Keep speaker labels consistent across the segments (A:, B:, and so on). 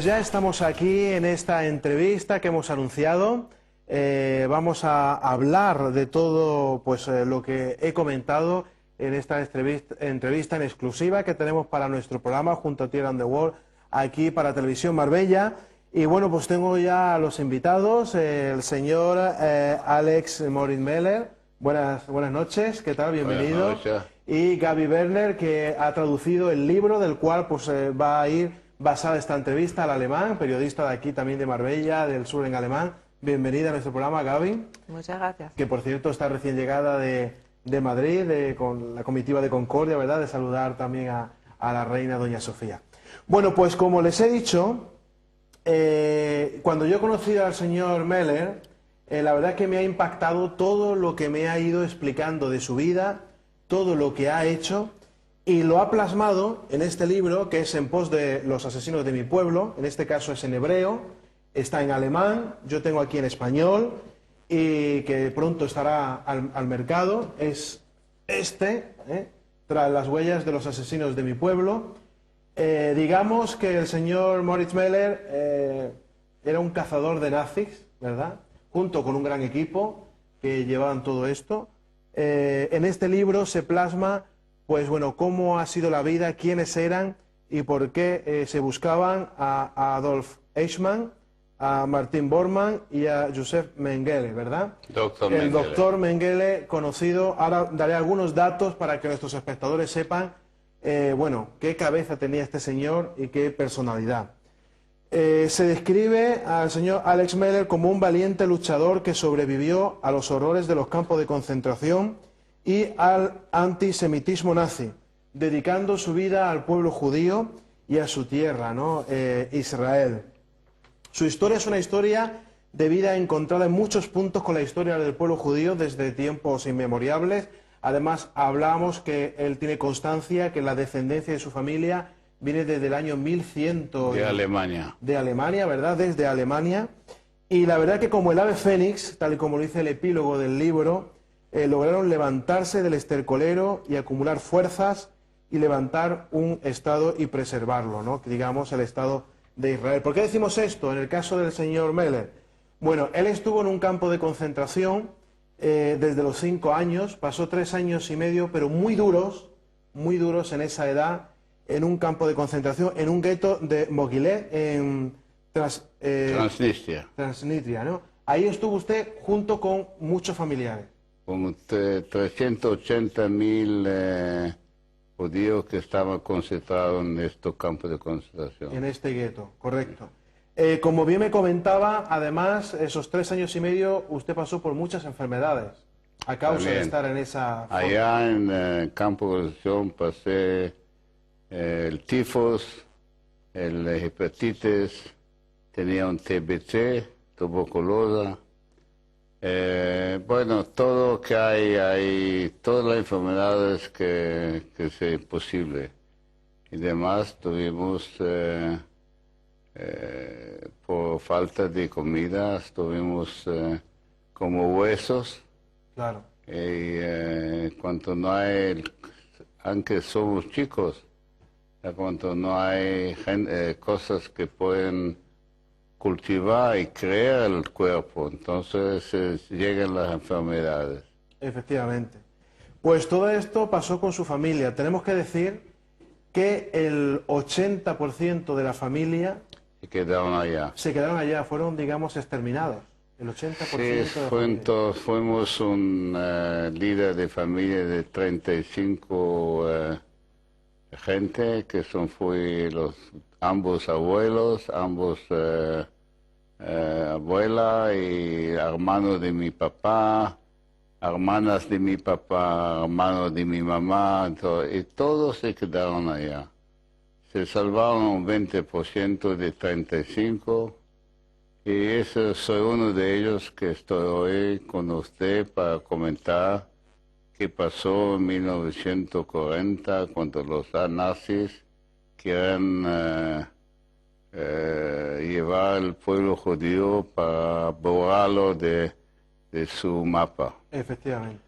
A: pues ya estamos aquí en esta entrevista que hemos anunciado. Vamos a hablar de todo pues, lo que he comentado en esta entrevista en exclusiva que tenemos para nuestro programa junto a Tierra on the World, aquí para Televisión Marbella. Y bueno, pues tengo ya a los invitados, el señor Alex Moritz Meller. Buenas noches, ¿qué tal? Bienvenido.
B: Buenas noches.
A: Y Gaby Werner, que ha traducido el libro del cual pues, va a ir basada esta entrevista al alemán, periodista de aquí también de Marbella, del sur en alemán. Bienvenida a nuestro programa, Gaby.
C: Muchas gracias.
A: Que por cierto está recién llegada de Madrid, con la comitiva de Concordia, ¿verdad? De saludar también a la reina doña Sofía. Bueno, pues como les he dicho, cuando yo conocí al señor Meller, la verdad que me ha impactado todo lo que me ha ido explicando de su vida, todo lo que ha hecho, y lo ha plasmado en este libro que es En pos de los asesinos de mi pueblo. En este caso es en hebreo, está en alemán, yo tengo aquí en español y que pronto estará al mercado. Es Tras las huellas de los asesinos de mi pueblo. Digamos que el señor Moritz Meller era un cazador de nazis, ¿verdad? Junto con un gran equipo que llevaban todo esto. En este libro se plasma, pues bueno, cómo ha sido la vida, quiénes eran y por qué se buscaban a Adolf Eichmann, a Martin Bormann y a Josef Mengele, ¿verdad? El doctor Mengele, conocido. Ahora daré algunos datos para que nuestros espectadores sepan, bueno, qué cabeza tenía este señor y qué personalidad. Se describe al señor Alex Meller como un valiente luchador que sobrevivió a los horrores de los campos de concentración y al antisemitismo nazi, dedicando su vida al pueblo judío y a su tierra, ¿no? Israel. Su historia es una historia de vida encontrada en muchos puntos con la historia del pueblo judío desde tiempos inmemoriales. Además, hablamos que él tiene constancia que la descendencia de su familia viene desde el año 1100...
B: De Alemania.
A: De Alemania, ¿verdad? Desde Alemania. Y la verdad que como el ave fénix, tal y como lo dice el epílogo del libro, lograron levantarse del estercolero y acumular fuerzas y levantar un Estado y preservarlo, ¿no? Digamos, el Estado de Israel. ¿Por qué decimos esto en el caso del señor Meller? Bueno, él estuvo en un campo de concentración desde los 5 años, pasó 3 años y medio, pero muy duros en esa edad, en un campo de concentración, en un gueto de Mogilé, en Transnistria, ¿no? Ahí estuvo usted junto con muchos familiares.
B: Con 380.000 judíos que estaban concentrados en estos campos de concentración.
A: En este gueto, correcto. Como bien me comentaba, además, esos 3 años y medio usted pasó por muchas enfermedades a causa
B: También.
A: de estar en esa...
B: Allá en el campo de concentración pasé el tifos, el hepatitis, tenía un TBC, tuberculosis. Bueno, todo lo que hay, todas las enfermedades que sea posible. Y demás tuvimos, por falta de comida, estuvimos como huesos.
A: Claro.
B: Y cuando no hay, aunque somos chicos, cuando no hay cosas que pueden cultivar y crear el cuerpo, entonces llegan las enfermedades.
A: Efectivamente. Pues todo esto pasó con su familia. Tenemos que decir que el 80% de la familia
B: Se quedaron allá.
A: se quedaron allá, fueron, digamos, exterminados. El 80%
B: Sí,
A: de la familia.
B: fuimos un líder de familia de 35 gente, que fue ambos abuelos, ambos abuela y hermanos de mi papá, hermanas de mi papá, hermanos de mi mamá, y todos se quedaron allá. Se salvaron un 20% de 35, y eso soy uno de ellos que estoy hoy con usted para comentar qué pasó en 1940 cuando los nazis querían llevar al pueblo judío para borrarlo de su mapa.
A: Efectivamente.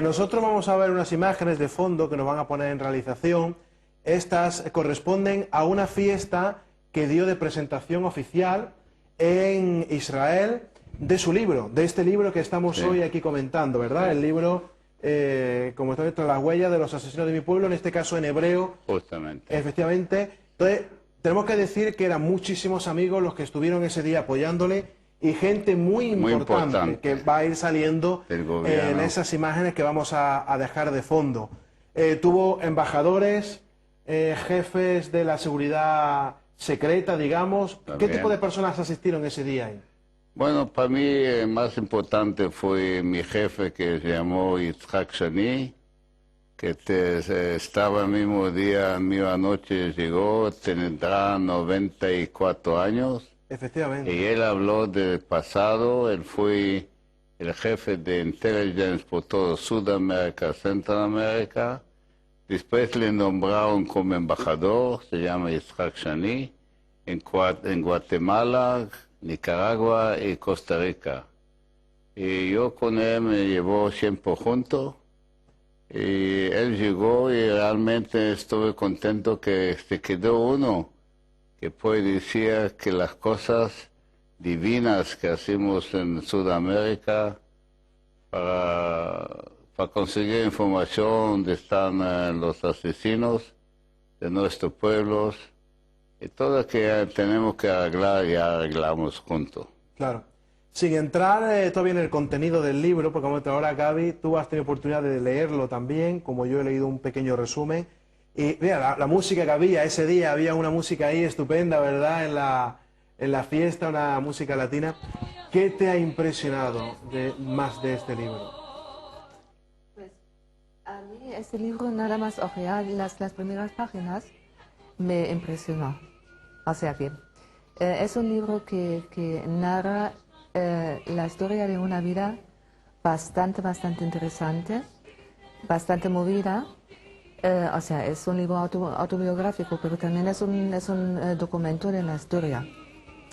A: Nosotros vamos a ver unas imágenes de fondo que nos van a poner en realización. Estas corresponden a una fiesta que dio de presentación oficial en Israel de su libro, de este libro que estamos hoy aquí comentando, ¿verdad? El libro, como está visto, Las huellas de los asesinos de mi pueblo, en este caso en hebreo.
B: Justamente.
A: Efectivamente. Entonces, tenemos que decir que eran muchísimos amigos los que estuvieron ese día apoyándole y gente muy importante que va a ir saliendo en esas imágenes que vamos a dejar de fondo. Tuvo embajadores, jefes de la seguridad secreta, digamos. ¿Qué tipo de personas asistieron ese día ahí?
B: Bueno, para mí el más importante fue mi jefe que se llamó Yitzhak Shani, que estaba el mismo día, misma noche llegó, tendrá 94 años.
A: Efectivamente.
B: Y él habló del pasado, él fue el jefe de intelligence por todo Sudamérica, Centroamérica. Después le nombraron como embajador, se llama Yitzhak Shani, en Guatemala, Nicaragua y Costa Rica. Y yo con él me llevó siempre junto. Y él llegó y realmente estuve contento que se quedó uno que puede decir que las cosas divinas que hacemos en Sudamérica para conseguir información donde están los asesinos de nuestros pueblos y todo lo que tenemos que arreglar ya arreglamos juntos.
A: Claro. Sin entrar todavía en el contenido del libro, porque como ahora Gaby, tú has tenido oportunidad de leerlo también, como yo he leído un pequeño resumen. Y mira, la música que había ese día, había una música ahí estupenda, ¿verdad? En la fiesta, una música latina. ¿Qué te ha impresionado más de este libro?
C: Pues a mí este libro nada más ojear las primeras páginas me impresionó. O sea que es un libro que narra la historia de una vida bastante interesante, bastante movida. O sea, es un libro autobiográfico, pero también es un documento de la historia.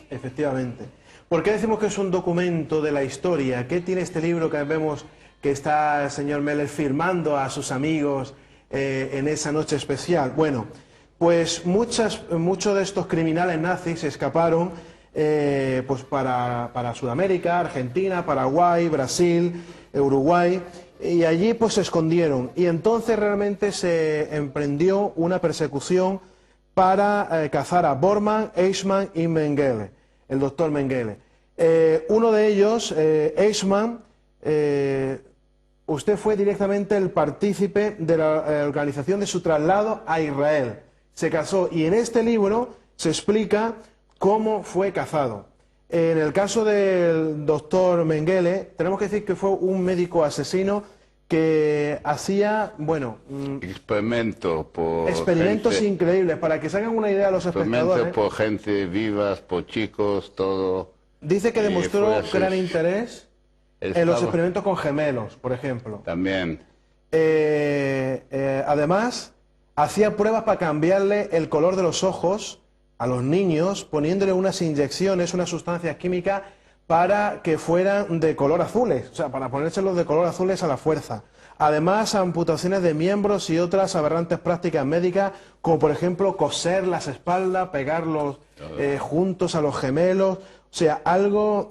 A: Efectivamente. ¿Por qué decimos que es un documento de la historia? ¿Qué tiene este libro que vemos que está el señor Meller firmando a sus amigos en esa noche especial? Bueno, pues muchos de estos criminales nazis escaparon pues para Sudamérica, Argentina, Paraguay, Brasil, Uruguay, y allí pues se escondieron. Y entonces realmente se emprendió una persecución para cazar a Bormann, Eichmann y Mengele, el doctor Mengele. Uno de ellos, Eichmann, usted fue directamente el partícipe de la organización de su traslado a Israel. Se casó y en este libro se explica cómo fue cazado. En el caso del doctor Mengele, tenemos que decir que fue un médico asesino que hacía, bueno... experimentos gente, increíbles, para que se hagan una idea a los espectadores.
B: Por gente vivas, por chicos, todo.
A: Dice que demostró gran interés en los experimentos con gemelos, por ejemplo.
B: También.
A: Además, hacía pruebas para cambiarle el color de los ojos a los niños, poniéndole unas inyecciones, unas sustancias químicas para que fueran de color azules, o sea, para ponérselos de color azules a la fuerza. Además, amputaciones de miembros y otras aberrantes prácticas médicas, como por ejemplo coser las espaldas, pegarlos juntos a los gemelos, o sea, algo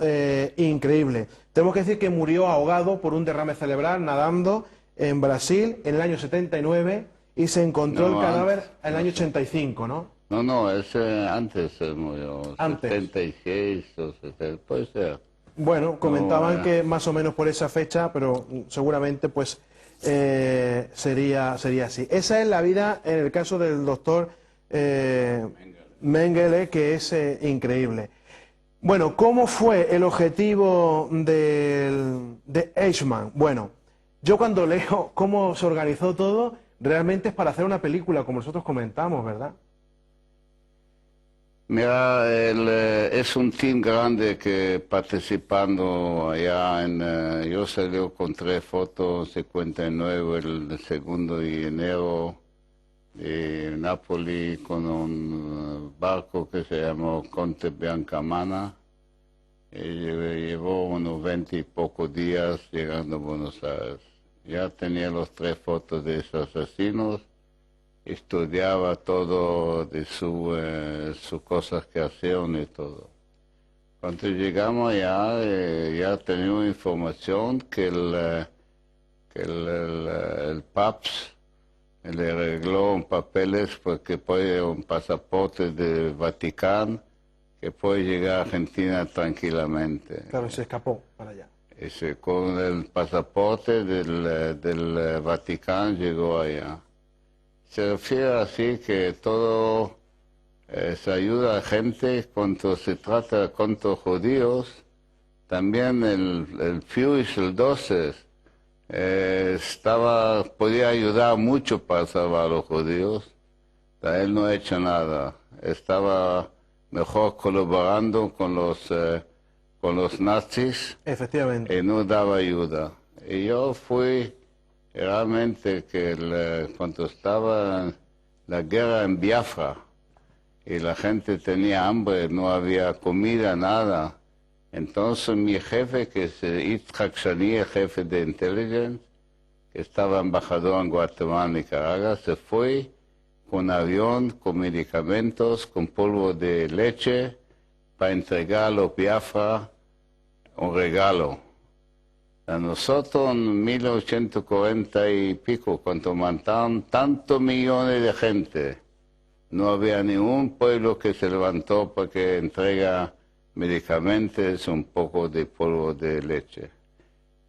A: increíble. Tenemos que decir que murió ahogado por un derrame cerebral nadando en Brasil en el año 79 y se encontró el cadáver en el año 85, ¿no?
B: No, ese antes se murió,
A: antes.
B: 76 o 70, puede ser.
A: Bueno, comentaban que más o menos por esa fecha, pero seguramente pues sería así. Esa es la vida en el caso del doctor Mengele, que es increíble. Bueno, ¿cómo fue el objetivo de Eichmann? Bueno, yo cuando leo cómo se organizó todo, realmente es para hacer una película, como nosotros comentamos, ¿verdad?
B: Mira, es un team grande que participando allá yo salí con 3 fotos, 59 el 2 de enero de Nápoles con un barco que se llamó Conte Biancamana. Llevó unos 20 y pocos días llegando a Buenos Aires. Ya tenía los 3 fotos de esos asesinos estudiaba todo de sus cosas que hacían y todo. Cuando llegamos allá, ya teníamos información que el PAPS le arregló un papeles porque puede un pasaporte del Vaticano que puede llegar a Argentina tranquilamente.
A: Claro, se escapó para allá.
B: Con el pasaporte del Vaticano llegó allá. Se refiere así que todo se ayuda a gente cuando se trata contra judíos. También el Pius el 12 podía ayudar mucho para salvar a los judíos. Él no ha hecho nada. Estaba mejor colaborando con los nazis.
A: Efectivamente.
B: Y no daba ayuda. Y yo fui realmente que cuando estaba la guerra en Biafra y la gente tenía hambre, no había comida, nada. Entonces mi jefe, que es Yitzhak Shani, el jefe de intelligence, que estaba embajador en Guatemala, Nicaragua, se fue con avión, con medicamentos, con polvo de leche, para entregar a los Biafra un regalo. A nosotros en 1840 y pico, cuando mataron tantos millones de gente, no había ningún pueblo que se levantó para que entrega medicamentos, un poco de polvo de leche.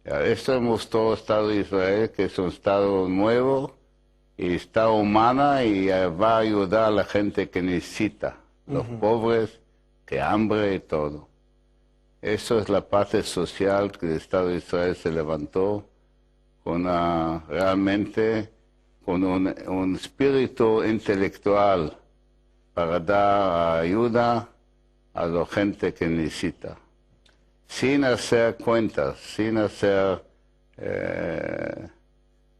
B: Esto mostró el Estado de Israel, que es un Estado nuevo y Estado humano, y va a ayudar a la gente que necesita, los pobres, que hambre y todo. Eso es la parte social que el Estado de Israel se levantó realmente con un espíritu intelectual para dar ayuda a la gente que necesita, sin hacer cuentas, sin hacer...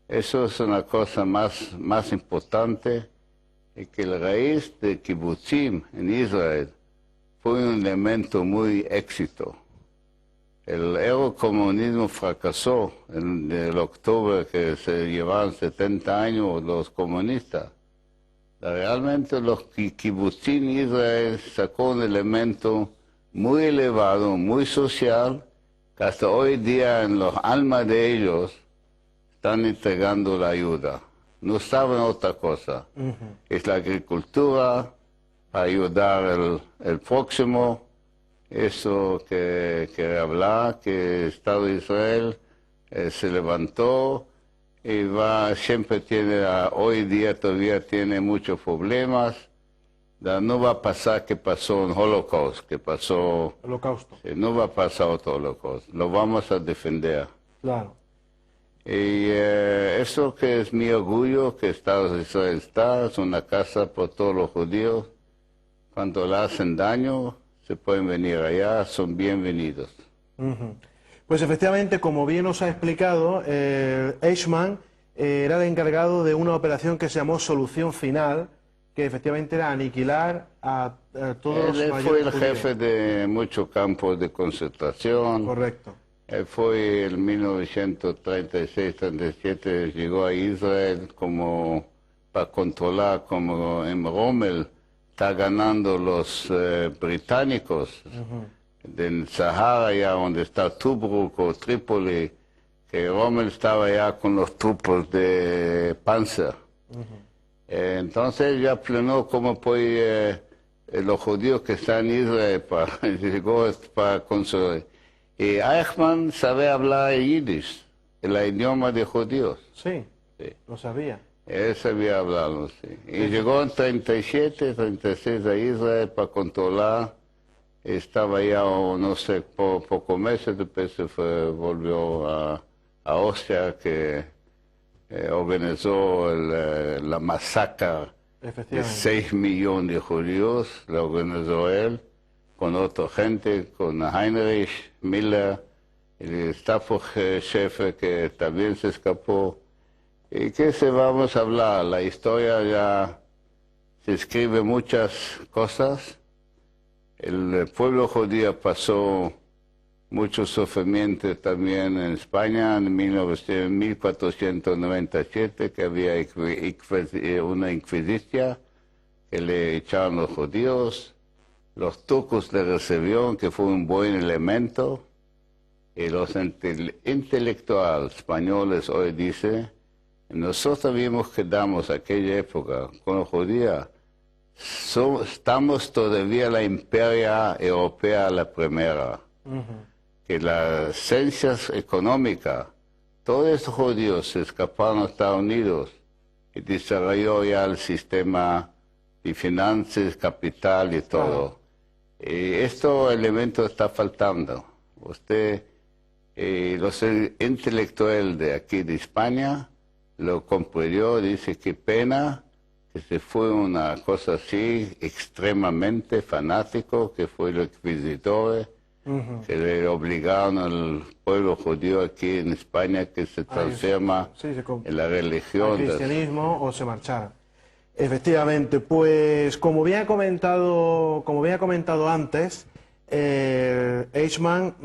B: eso es una cosa más importante, y que la raíz de Kibbutzim en Israel fue un elemento muy éxito. El eurocomunismo fracasó en el octubre, que se llevaban 70 años los comunistas. Realmente los Kibbutzim en Israel sacó un elemento muy elevado, muy social, que hasta hoy día en los almas de ellos están entregando la ayuda. No saben otra cosa. Es la agricultura, para ayudar el próximo. Eso que hablar, que el Estado de Israel se levantó y siempre hoy día todavía tiene muchos problemas. No va a pasar que pasó un holocausto,
A: Holocausto.
B: No va a pasar otro holocausto. Lo vamos a defender.
A: Claro.
B: Y eso que es mi orgullo, que Estado de Israel es una casa por todos los judíos. Cuando le hacen daño, se pueden venir allá, son bienvenidos.
A: Pues efectivamente, como bien os ha explicado, Eichmann era el encargado de una operación que se llamó Solución Final, que efectivamente era aniquilar a todos los mayores
B: Él fue el
A: judíos.
B: jefe de muchos campos de concentración.
A: Correcto.
B: Él fue en 1936-37, llegó a Israel para controlar, como en Rommel está ganando los británicos, del Sahara, allá donde está Tobruk o Trípoli, que Rommel estaba allá con los trupos de Panzer. Entonces ya planeó cómo puede los judíos que están en Israel llegó para construir. Y Eichmann sabe hablar yiddish, el idioma de judíos.
A: Sí,
B: Sí.
A: lo sabía.
B: Él sabía hablarlo, sí. Y llegó en 37, 36 a Israel para controlar. Estaba ya, no sé, por pocos meses, después volvió a Austria, que organizó la masacre de
A: Efectivamente.
B: 6 millones de judíos, la organizó él, con otra gente, con Heinrich Miller, el Stafford-Chef, que también se escapó. ¿Y qué vamos a hablar? La historia ya se escribe muchas cosas. El pueblo judío pasó mucho sufrimiento también en España en 1497, que había una inquisición que le echaron los judíos. Los turcos le recibieron, que fue un buen elemento. Y los intelectuales españoles hoy dicen, nosotros habíamos quedado en aquella época con los judíos. Estamos todavía la imperia europea, la primera. Que las ciencias económicas, todos estos judíos se escaparon a Estados Unidos y desarrolló ya el sistema de finanzas, capital y todo. Y este elemento está faltando. Usted, los intelectuales de aquí de España lo comprendió, dice qué pena que se fue una cosa así extremadamente fanático, que fue los inquisidores, que le obligaron al pueblo judío aquí en España que se transforma en la religión
A: al cristianismo o se marchara. Efectivamente, pues como había comentado antes, Eichmann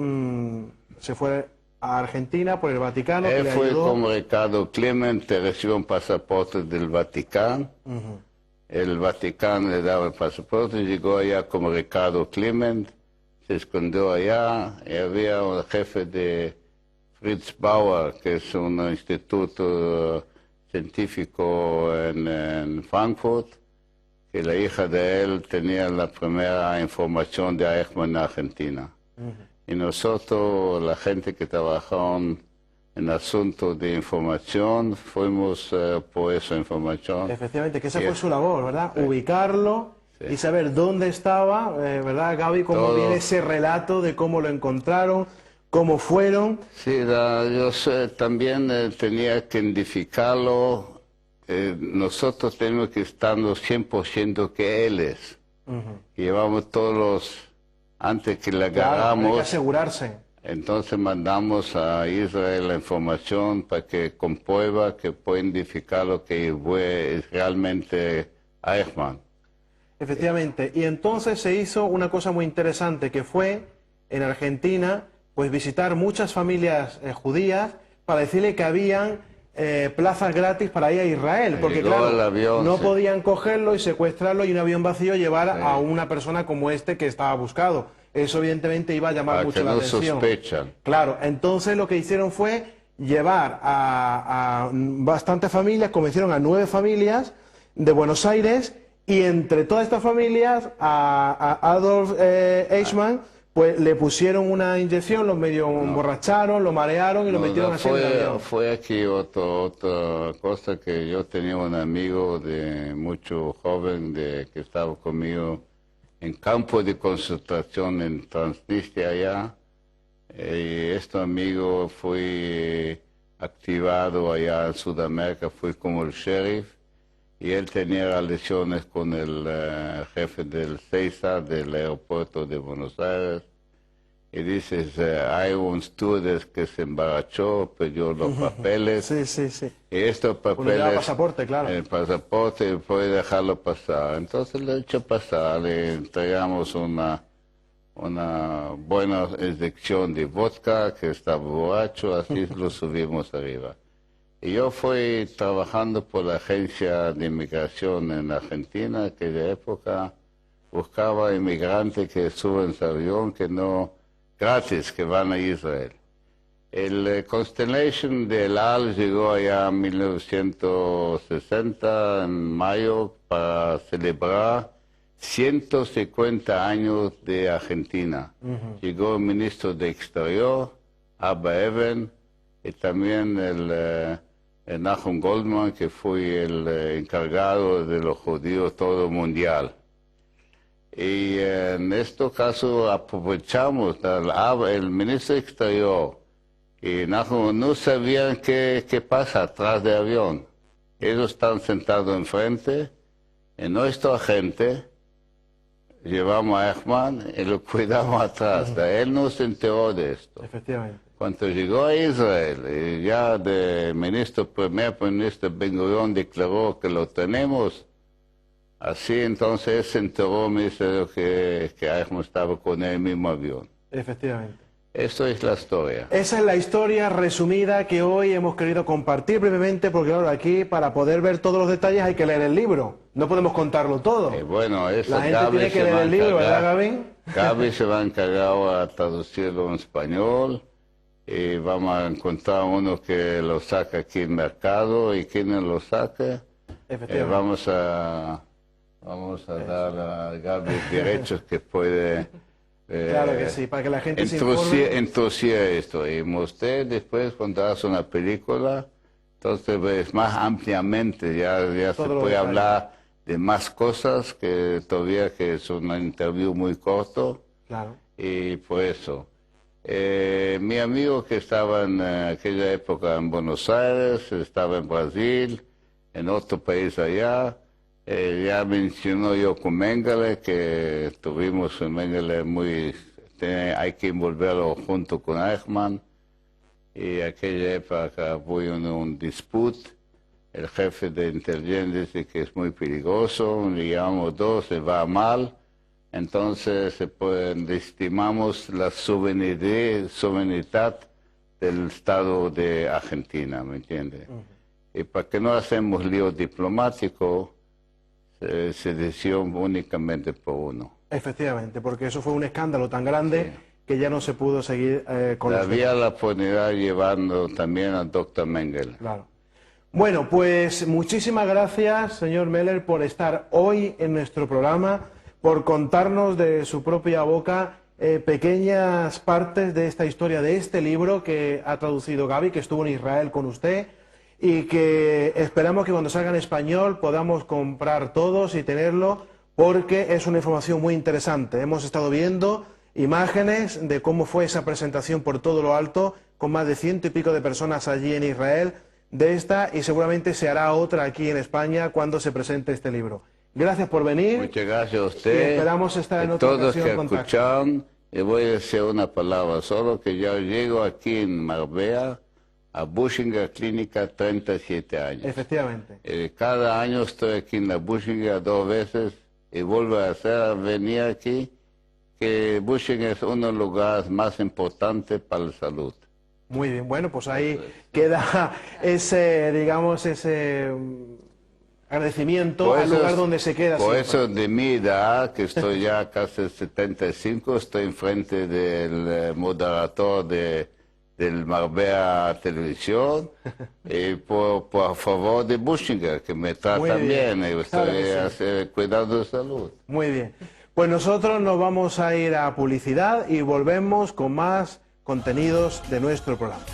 A: se fue a Argentina por el Vaticano.
B: Él fue como Ricardo Clement, recibió un pasaporte del Vaticano. El Vaticano le daba el pasaporte, llegó allá como Ricardo Clement, se escondió allá, y había un jefe de Fritz Bauer, que es un instituto científico en Frankfurt, que la hija de él tenía la primera información de Eichmann en Argentina. Y nosotros, la gente que trabajó en asuntos de información, fuimos por esa información.
A: Efectivamente, que esa fue su labor, ¿verdad? Ubicarlo y saber dónde estaba, ¿verdad, Gaby? Cómo viene ese relato de cómo lo encontraron, cómo fueron.
B: Sí, yo también tenía que identificarlo. Nosotros tenemos que estar 100% que él es. Llevamos todos los... Antes que le agarramos,
A: hay que asegurarse.
B: Entonces mandamos a Israel la información para que comprueba que puede identificar lo que fue realmente Eichmann.
A: Efectivamente. Y entonces se hizo una cosa muy interesante, que fue en Argentina, pues visitar muchas familias judías para decirle que habían plazas gratis para ir a Israel, porque claro,
B: avión,
A: no podían cogerlo y secuestrarlo y un avión vacío llevar a una persona como este que estaba buscado. Eso evidentemente iba a llamar mucho la atención.
B: Sospechan.
A: Claro, entonces lo que hicieron fue llevar a bastantes familias, convencieron a 9 familias de Buenos Aires, y entre todas estas familias a Adolf Eichmann pues le pusieron una inyección, lo medio emborracharon, lo marearon y lo metieron así en el avión.
B: Fue aquí otra cosa, que yo tenía un amigo de mucho joven que estaba conmigo en campo de concentración en Transnistria allá. Y este amigo fue activado allá en Sudamérica, fue como el sheriff, y él tenía relaciones con el jefe del César del aeropuerto de Buenos Aires. Y dices, hay un stewardess que se emborrachó, pidió los papeles.
A: Sí.
B: Y estos papeles...
A: El pasaporte, claro.
B: El pasaporte, puede dejarlo pasar. Entonces le he hecho pasar, le entregamos una buena inyección de vodka, que estaba borracho, así lo subimos arriba. Y yo fui trabajando por la agencia de inmigración en Argentina, que de época buscaba inmigrantes que suben su avión, que no... gratis, que van a Israel. El Constellation de El Al llegó allá en 1960, en mayo, para celebrar 150 años de Argentina. Llegó el ministro de Exterior, Abba Eban, y también el Nahum Goldman, que fue el encargado de los judíos todo mundial. Y en este caso aprovechamos el ministro de Exterior, y no sabían qué pasa atrás del avión. Ellos están sentados enfrente, y nuestra gente llevamos a Eichmann y lo cuidamos atrás. Él no se enteró de esto.
A: Efectivamente.
B: Cuando llegó a Israel, y ya el primer ministro Ben-Gurion declaró que lo tenemos, así entonces se enteró el ministerio que Eichmann estaba con el mismo avión.
A: Efectivamente.
B: Eso es la historia.
A: Esa es la historia resumida que hoy hemos querido compartir brevemente, porque claro, aquí para poder ver todos los detalles hay que leer el libro. No podemos contarlo todo.
B: Bueno, eso
A: La gente tiene que leer el libro, ¿verdad, Gaby?
B: Gaby se va a encargar a traducirlo en español. Y vamos a encontrar uno que lo saca aquí en el mercado, y quien lo saque, vamos a dar a Gaby derechos que puede...
A: claro que sí, para que la gente se informe.
B: Introducir esto. Y usted después, cuando hace una película, entonces ves más ampliamente, ya se puede hablar de más cosas, que todavía que es un interview muy corto.
A: Claro.
B: Y por eso. Mi amigo que estaba en aquella época en Buenos Aires, estaba en Brasil, en otro país allá, ya mencionó yo con Mengele, que tuvimos en Mengele hay que envolverlo junto con Eichmann, y aquella época hubo un dispute, el jefe de inteligencia dice que es muy peligroso, digamos dos, se va mal. Entonces estimamos la soberanía del Estado de Argentina, ¿me entiende? Y para que no hacemos lío diplomático, se decidió únicamente por uno.
A: Efectivamente, porque eso fue un escándalo tan grande que ya no se pudo seguir con los
B: Había la oportunidad llevando también al doctor Mengele.
A: Claro. Bueno, pues muchísimas gracias, señor Meller, por estar hoy en nuestro programa, por contarnos de su propia boca pequeñas partes de esta historia, de este libro que ha traducido Gaby, que estuvo en Israel con usted, y que esperamos que cuando salga en español podamos comprar todos y tenerlo, porque es una información muy interesante. Hemos estado viendo imágenes de cómo fue esa presentación por todo lo alto, con más de 100 y pico de personas allí en Israel, de esta, y seguramente se hará otra aquí en España cuando se presente este libro. Gracias por venir.
B: Muchas gracias a usted.
A: Y esperamos estar en otra
B: ocasión.
A: Todos que
B: escucharon, y voy a decir una palabra, solo que yo llego aquí en Marbella, a Buschinger Clínica, 37 años.
A: Efectivamente.
B: Cada año estoy aquí en la Buschinger 2 veces, y vuelvo a venir aquí, que Buschinger es uno de los lugares más importantes para la salud.
A: Muy bien, bueno, pues ahí queda ese, digamos, ese agradecimiento al lugar donde se queda.
B: Por eso de mi edad, que estoy ya casi 75, estoy enfrente del moderador del Marbella Televisión, y por favor de Buschinger, que me trata bien, y estoy cuidando de salud.
A: Muy bien. Pues nosotros nos vamos a ir a publicidad y volvemos con más contenidos de nuestro programa.